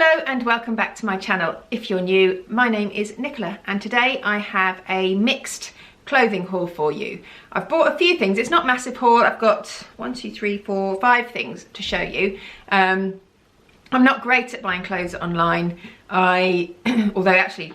Hello and welcome back to my channel. If you're new, my name is Nicola and today I have a mixed clothing haul for you. I've bought a few things. It's not massive haul. I've got 1, 2, 3, 4, 5 things to show you. I'm not great at buying clothes online. Although actually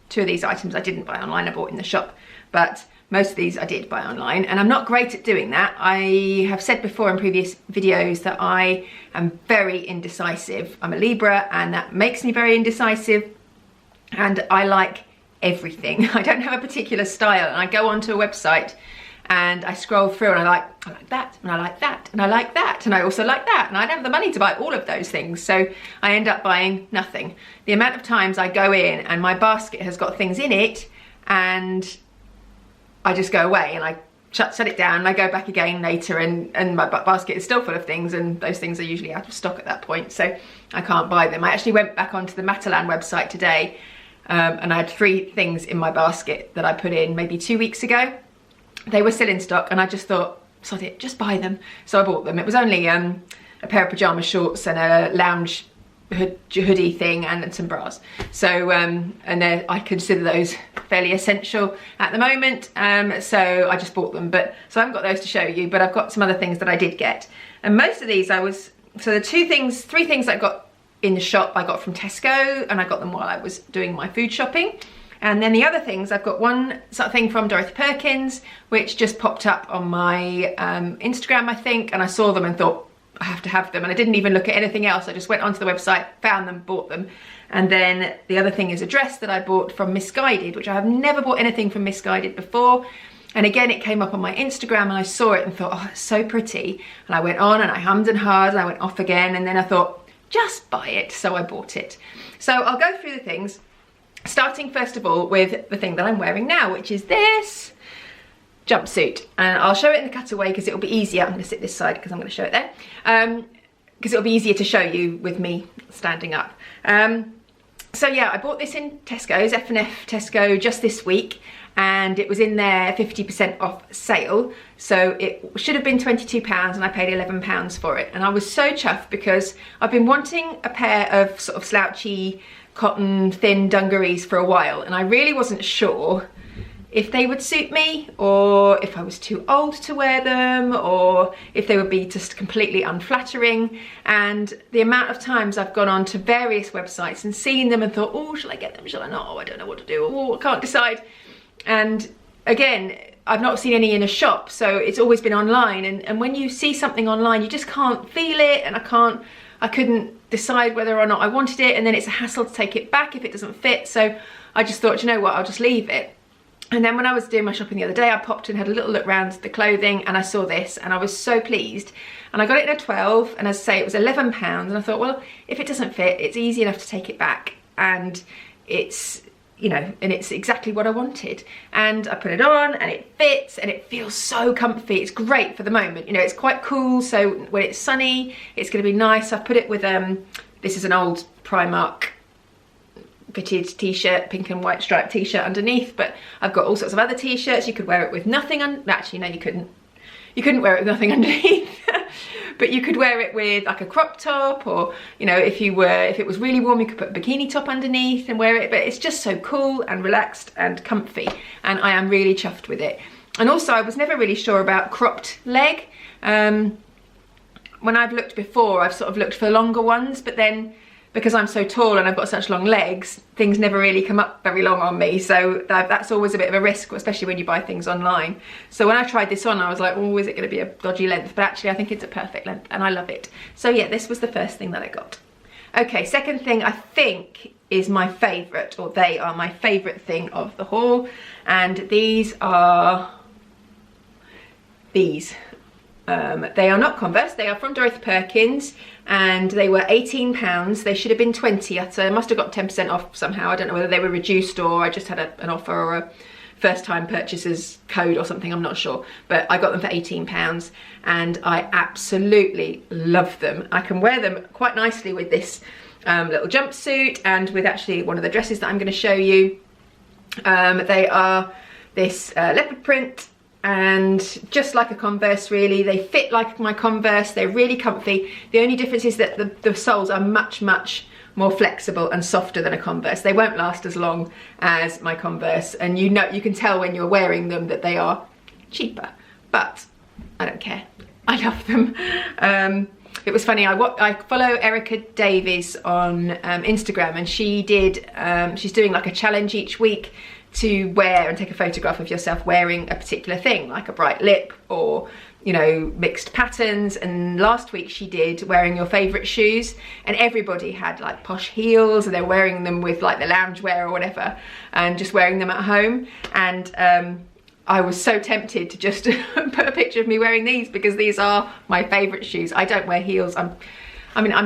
2 of these items I didn't buy online, I bought in the shop, but most of these I did buy online, and I'm not great at doing that. I have said before in previous videos that I am very indecisive. I'm a Libra and that makes me very indecisive, and I like everything. I don't have a particular style, and I go onto a website and I scroll through and I like that, and I like that, and I like that, and I also like that, and I don't have the money to buy all of those things, so I end up buying nothing. The amount of times I go in and my basket has got things in it and I just go away and I shut it down and I go back again later and my basket is still full of things, and those things are usually out of stock at that point, so I can't buy them. I actually went back onto the Matalan website today and I had 3 things in my basket that I put in maybe 2 weeks ago. They were still in stock and I just thought, sod it, just buy them. So I bought them. It was only a pair of pyjama shorts and a lounge hoodie thing and some bras, so and I consider those fairly essential at the moment, so I just bought them. But so I haven't got those to show you, but I've got some other things that I did get, and most of these so the 3 things I got in the shop I got from Tesco, and I got them while I was doing my food shopping. And then the other things, I've got one sort of thing from Dorothy Perkins which just popped up on my Instagram, I think, and I saw them and thought I have to have them, and I didn't even look at anything else. I just went onto the website, found them, bought them. And then the other thing is a dress that I bought from Misguided, which I have never bought anything from Misguided before. And again, it came up on my Instagram and I saw it and thought, oh, it's so pretty. And I went on and I hummed and hawed and I went off again, and then I thought, just buy it. So I bought it. So I'll go through the things, starting first of all with the thing that I'm wearing now, which is this jumpsuit, and I'll show it in the cutaway because it'll be easier. I'm going to sit this side because I'm going to show it there, because it'll be easier to show you with me standing up. So yeah, I bought this in Tesco's, F&F Tesco, just this week, and it was in their 50% off sale, so it should have been £22 and I paid £11 for it, and I was so chuffed because I've been wanting a pair of sort of slouchy cotton thin dungarees for a while, and I really wasn't sure if they would suit me, or if I was too old to wear them, or if they would be just completely unflattering. And the amount of times I've gone on to various websites and seen them and thought, oh, shall I get them, shall I not? Oh, I don't know what to do, oh, I can't decide. And again, I've not seen any in a shop, so it's always been online, and when you see something online you just can't feel it, and I couldn't decide whether or not I wanted it, and then it's a hassle to take it back if it doesn't fit, so I just thought, you know what, I'll just leave it. And then when I was doing my shopping the other day, I popped and had a little look around the clothing, and I saw this and I was so pleased. And I got it in a 12, and as I say, it was £11, and I thought, well, if it doesn't fit, it's easy enough to take it back, and it's, you know, and it's exactly what I wanted. And I put it on and it fits and it feels so comfy. It's great for the moment, you know, it's quite cool, so when it's sunny it's going to be nice. I've put it with this is an old Primark fitted t-shirt, pink and white striped t-shirt underneath, but I've got all sorts of other t-shirts. You could wear it with nothing actually no, you couldn't wear it with nothing underneath but you could wear it with like a crop top, or, you know, if it was really warm you could put a bikini top underneath and wear it. But it's just so cool and relaxed and comfy, and I am really chuffed with it. And also, I was never really sure about cropped leg. When I've looked before, I've sort of looked for longer ones, but then because I'm so tall and I've got such long legs, things never really come up very long on me, so that's always a bit of a risk, especially when you buy things online. So when I tried this on, I was like, oh, is it going to be a dodgy length? But actually I think it's a perfect length and I love it. So yeah, this was the first thing that I got. Okay, second thing I think is my favourite, or they are my favourite thing of the haul, and these are these. They are not Converse, they are from Dorothy Perkins, and they were £18. They should have been 20, so I must have got 10% off somehow. I don't know whether they were reduced or I just had an offer or a first time purchasers code or something, I'm not sure. But I got them for £18 and I absolutely love them. I can wear them quite nicely with this little jumpsuit and with actually one of the dresses that I'm going to show you. They are this leopard print, and just like a Converse really. They fit like my Converse, they're really comfy. The only difference is that the soles are much more flexible and softer than a Converse. They won't last as long as my Converse, and you can tell when you're wearing them that they are cheaper, but I don't care. I love them. It was funny, I follow Erica Davies on Instagram, and she's doing like a challenge each week to wear and take a photograph of yourself wearing a particular thing, like a bright lip or, you know, mixed patterns. And last week she did wearing your favourite shoes, and everybody had like posh heels, and they're wearing them with like the loungewear or whatever, and just wearing them at home. And I was so tempted to just put a picture of me wearing these, because these are my favourite shoes. I don't wear heels. I'm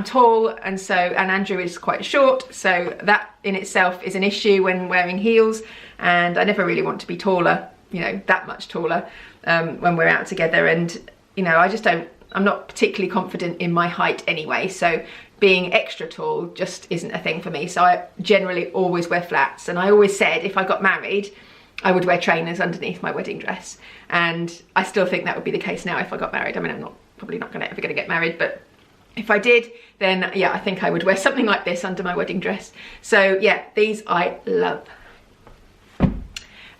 tall, and Andrew is quite short, so that in itself is an issue when wearing heels, and I never really want to be taller, you know, that much taller when we're out together. And you know, I'm not particularly confident in my height anyway, so being extra tall just isn't a thing for me. So I generally always wear flats, and I always said if I got married I would wear trainers underneath my wedding dress, and I still think that would be the case now if I got married. I mean, I'm probably not ever gonna get married, but if I did, then yeah, I think I would wear something like this under my wedding dress. So yeah, these I love.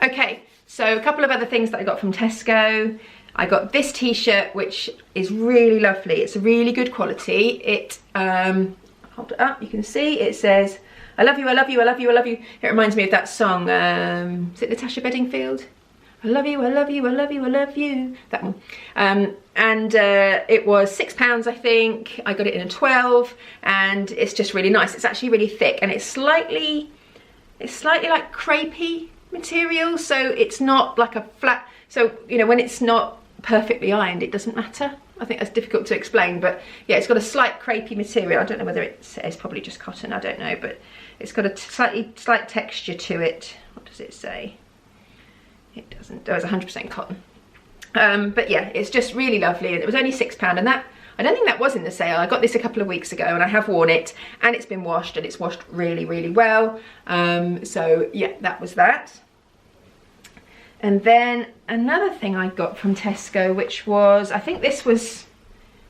Okay, so a couple of other things that I got from Tesco. I got this t-shirt, which is really lovely. It's a really good quality. It, hold it up, you can see, it says, I love you, I love you, I love you, I love you. It reminds me of that song, is it Natasha Bedingfield? I love you, I love you, I love you, I love you. That one. It was £6, I think. I got it in a 12, and it's just really nice. It's actually really thick, and it's slightly like crepey material, so it's not like a flat, so you know, when it's not perfectly ironed, it doesn't matter. I think that's difficult to explain, but yeah, it's got a slight crepey material. I don't know whether it's probably just cotton, I don't know, but it's got a slight texture to it. What does it say? It doesn't. Oh, it's 100% cotton. But yeah, it's just really lovely, and it was only £6, and that, I don't think that was in the sale. I got this a couple of weeks ago, and I have worn it, and it's been washed, and it's washed really, really well. So yeah, that was that. And then another thing I got from Tesco, which was, I think this was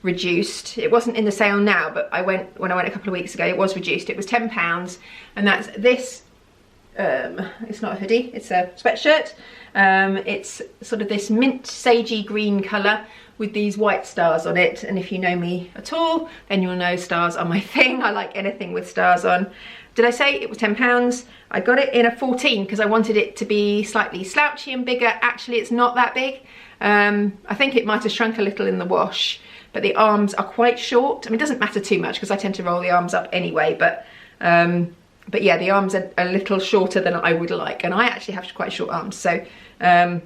reduced. It wasn't in the sale now, but when I went a couple of weeks ago, it was reduced. It was £10, and that's this. It's not a hoodie, it's a sweatshirt. It's sort of this mint sagey green colour with these white stars on it, and if you know me at all, then you'll know stars are my thing. I like anything with stars on. Did I say it was £10? I got it in a 14 because I wanted it to be slightly slouchy and bigger. Actually, it's not that big. I think it might have shrunk a little in the wash, but the arms are quite short. I mean, it doesn't matter too much because I tend to roll the arms up anyway, but yeah, the arms are a little shorter than I would like, and I actually have quite short arms, so so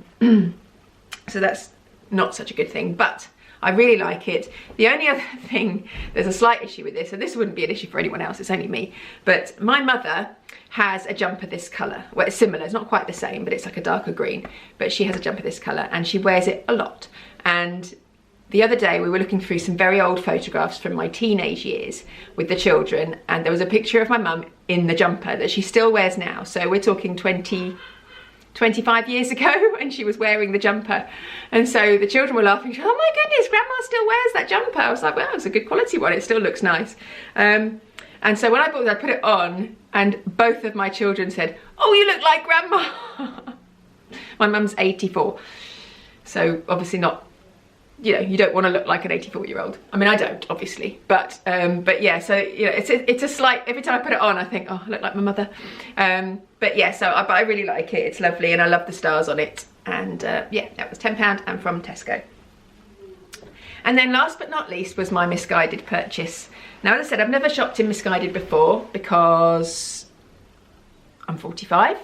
that's not such a good thing, but I really like it. The only other thing, there's a slight issue with this, and this wouldn't be an issue for anyone else, it's only me, but my mother has a jumper this colour. Well, it's similar, it's not quite the same, but it's like a darker green, but she has a jumper this colour, and she wears it a lot. And the other day we were looking through some very old photographs from my teenage years with the children, and there was a picture of my mum in the jumper that she still wears now. So we're talking 25 years ago, and she was wearing the jumper. And so the children were laughing, oh my goodness, Grandma still wears that jumper. I was like, well, it's a good quality one, it still looks nice. And so when I bought it, I put it on, and both of my children said, oh, you look like Grandma. My mum's 84, so obviously not, you know, you don't want to look like an 84-year-old. I mean, I don't, obviously, but yeah, so, you know, it's a slight, every time I put it on, I think, oh, I look like my mother. But yeah, so I really like it, it's lovely, and I love the stars on it, and yeah, that was £10 and from Tesco. And then last but not least was my Misguided purchase. Now, as I said, I've never shopped in Misguided before because I'm 45.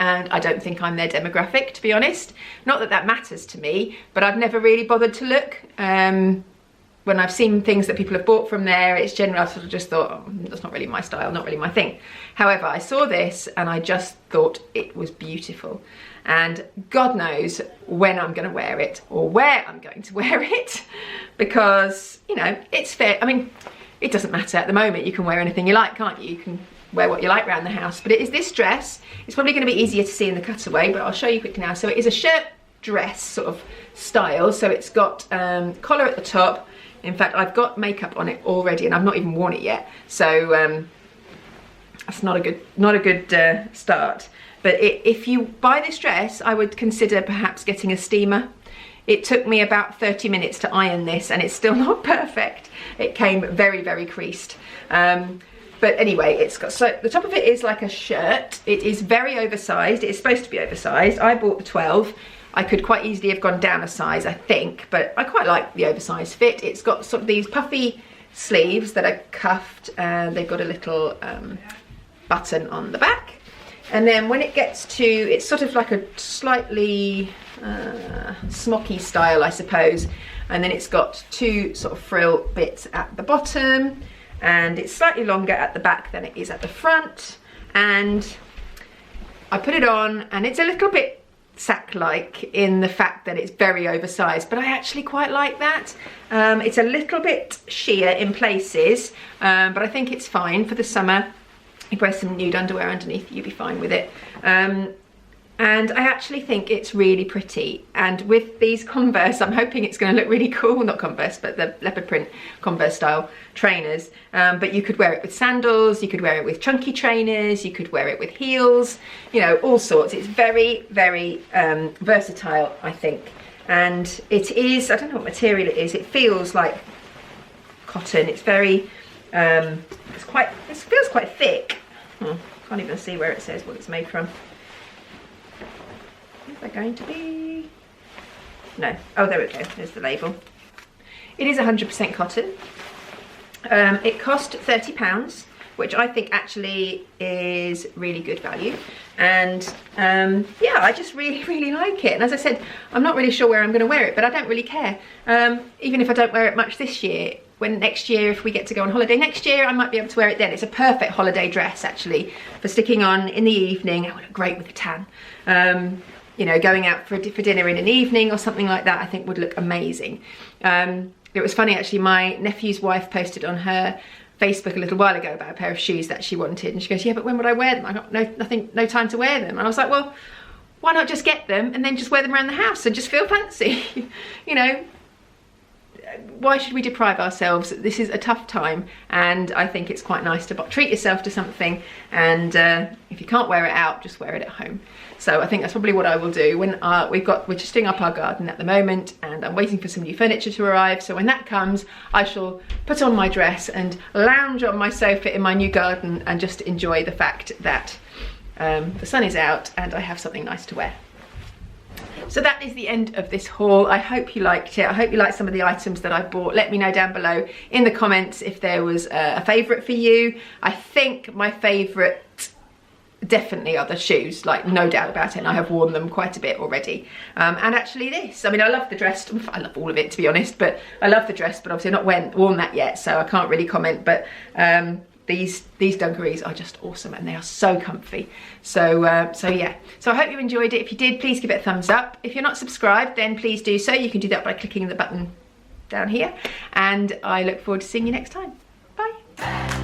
And I don't think I'm their demographic, to be honest. Not that that matters to me, but I've never really bothered to look. When I've seen things that people have bought from there, it's generally, I've sort of just thought, oh, that's not really my style, not really my thing. However, I saw this and I just thought it was beautiful. And God knows when I'm gonna wear it or where I'm going to wear it, because, you know, it's fair. I mean, it doesn't matter at the moment. You can wear anything you like, can't you? You can wear what you like around the house, but it is this dress. It's probably going to be easier to see in the cutaway, but I'll show you quickly now. So it is a shirt dress sort of style, so it's got collar at the top. In fact, I've got makeup on it already and I've not even worn it yet, so that's not a good start. But if you buy this dress, I would consider perhaps getting a steamer. It took me about 30 minutes to iron this, and it's still not perfect. It came very, very creased. But anyway, it's got, so the top of it is like a shirt. It is very oversized. It is supposed to be oversized. I bought the 12. I could quite easily have gone down a size, I think, but I quite like the oversized fit. It's got sort of these puffy sleeves that are cuffed, and they've got a little button on the back. And then when it gets to, it's sort of like a slightly smocky style, I suppose. And then it's got two sort of frill bits at the bottom, and it's slightly longer at the back than it is at the front. And I put it on, and it's a little bit sack-like in the fact that it's very oversized, but I actually quite like that. It's a little bit sheer in places, but I think it's fine for the summer. You wear some nude underwear underneath, you'll be fine with it. And I actually think it's really pretty. And with these Converse, I'm hoping it's going to look really cool. Not Converse, but the leopard print Converse style trainers. But you could wear it with sandals, you could wear it with chunky trainers, you could wear it with heels, you know, all sorts. It's very, very versatile, I think. And it is, I don't know what material it is, it feels like cotton. It's very, it feels quite thick. Can't even see where it says what it's made from. Is there going to be? No. Oh, there we go. There's the label. It is 100% cotton. It cost £30, which I think actually is really good value. And yeah, I just really, really like it. And as I said, I'm not really sure where I'm going to wear it, but I don't really care. Even if I don't wear it much this year, when next year, if we get to go on holiday next year, I might be able to wear it then. It's a perfect holiday dress, actually, for sticking on in the evening. It would look great with a tan. You know, going out for dinner in an evening or something like that, I think would look amazing. It was funny, actually, my nephew's wife posted on her Facebook a little while ago about a pair of shoes that she wanted, and she goes, yeah, but when would I wear them? I got no time to wear them. And I was like, well, why not just get them and then just wear them around the house and just feel fancy? You know, why should we deprive ourselves? This is a tough time, and I think it's quite nice to treat yourself to something, and if you can't wear it out, just wear it at home. So I think that's probably what I will do. When we're just doing up our garden at the moment, and I'm waiting for some new furniture to arrive, so when that comes, I shall put on my dress and lounge on my sofa in my new garden and just enjoy the fact that the sun is out and I have something nice to wear. So that is the end of this haul. I hope you liked it. I hope you liked some of the items that I bought. Let me know down below in the comments if there was a favourite for you. I think my favourite definitely are the shoes, like no doubt about it, and I have worn them quite a bit already. And actually this, I mean, I love the dress. I love all of it, to be honest, but I love the dress, but obviously I've not worn that yet, so I can't really comment. But these dungarees are just awesome, and they are so comfy. So yeah, so I hope you enjoyed it. If you did, please give it a thumbs up. If you're not subscribed, then please do so. You can do that by clicking the button down here, and I look forward to seeing you next time. Bye.